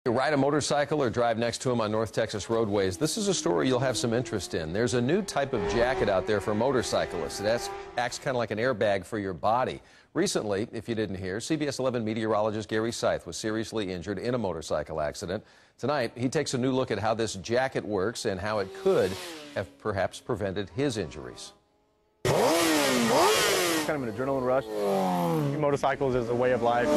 You ride a motorcycle or drive next to them on North Texas roadways, this is a story you'll have some interest in. There's a new type of jacket out there for motorcyclists. It acts kind of like an airbag for your body. Recently, if you didn't hear, CBS 11 meteorologist Gary Seith was seriously injured in a motorcycle accident. Tonight, he takes a new look at how this jacket works and how it could have perhaps prevented his injuries. It's kind of an adrenaline rush. Motorcycles is a way of life.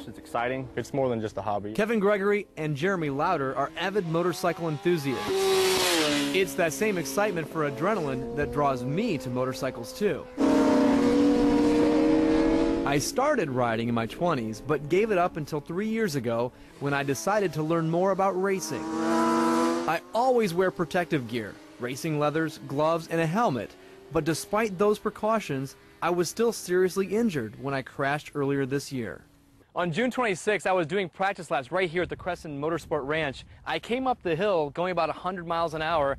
It's exciting. It's more than just a hobby. Kevin Gregory and Jeremy Lauder are avid motorcycle enthusiasts. It's that same excitement for adrenaline that draws me to motorcycles too. I started riding in my 20s, but gave it up until 3 years ago when I decided to learn more about racing. I always wear protective gear, racing leathers, gloves, and a helmet, but despite those precautions, I was still seriously injured when I crashed earlier this year. On June 26th, I was doing practice laps right here at the Crescent Motorsport Ranch. I came up the hill going about 100 miles an hour,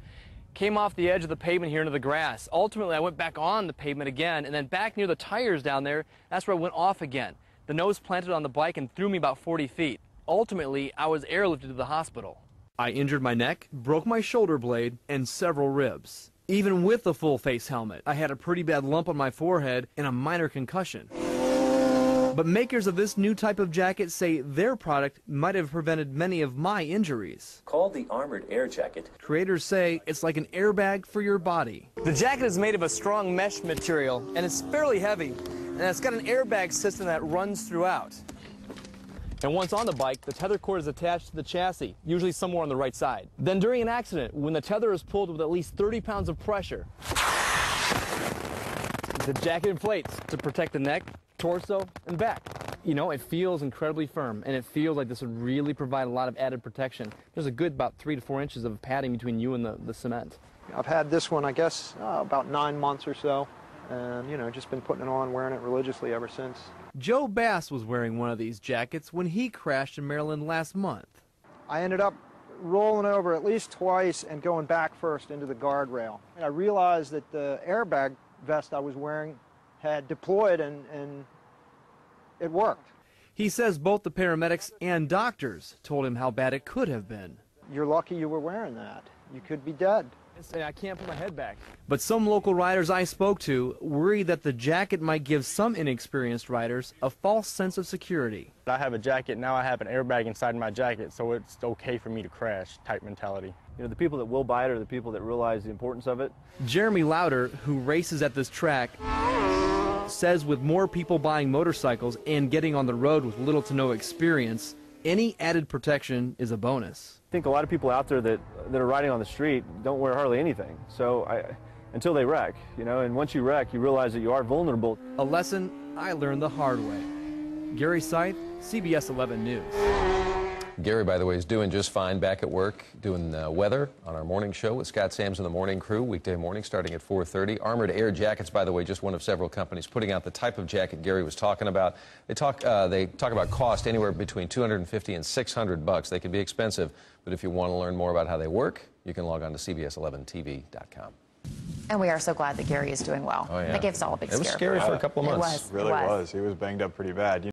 came off the edge of the pavement here into the grass. Ultimately, I went back on the pavement again, and then back near the tires down there, that's where I went off again. The nose planted on the bike and threw me about 40 feet. Ultimately, I was airlifted to the hospital. I injured my neck, broke my shoulder blade, and several ribs. Even with the full face helmet, I had a pretty bad lump on my forehead and a minor concussion. But makers of this new type of jacket say their product might have prevented many of my injuries. Called the Armored Air Jacket. Creators say it's like an airbag for your body. The jacket is made of a strong mesh material, and it's fairly heavy, and it's got an airbag system that runs throughout. And once on the bike, the tether cord is attached to the chassis, usually somewhere on the right side. Then during an accident, when the tether is pulled with at least 30 pounds of pressure, the jacket inflates to protect the neck, torso, and back. You know, it feels incredibly firm, and it feels like this would really provide a lot of added protection. There's a good about 3 to 4 inches of padding between you and the cement. I've had this one, I guess, about 9 months or so, and, you know, just been putting it on, wearing it religiously ever since. Joe Bass was wearing one of these jackets when he crashed in Maryland last month. I ended up rolling over at least twice and going back first into the guardrail. And I realized that the airbag vest I was wearing had deployed and it worked. He says both the paramedics and doctors told him how bad it could have been. You're lucky you were wearing that. You could be dead. I can't put my head back. But some local riders I spoke to worry that the jacket might give some inexperienced riders a false sense of security. I have a jacket, now I have an airbag inside my jacket, so it's okay for me to crash type mentality. You know, the people that will buy it are the people that realize the importance of it. Jeremy Lauder, who races at this track, says with more people buying motorcycles and getting on the road with little to no experience, any added protection is a bonus. I think a lot of people out there that are riding on the street don't wear hardly anything, so until they wreck, you know, and once you wreck, you realize that you are vulnerable. A lesson I learned the hard way. Gary Seith, CBS 11 News. Gary, by the way, is doing just fine back at work, doing weather on our morning show with Scott Sams and the Morning Crew, weekday morning starting at 4:30. Armored Air Jackets, by the way, just one of several companies putting out the type of jacket Gary was talking about. They talk about cost anywhere between $250 and $600. They can be expensive, but if you want to learn more about how they work, you can log on to CBS11TV.com. And we are so glad that Gary is doing well. Oh, yeah. That gave us all a big scare. It was scary for a couple of months. It was. It really was. He was banged up pretty bad.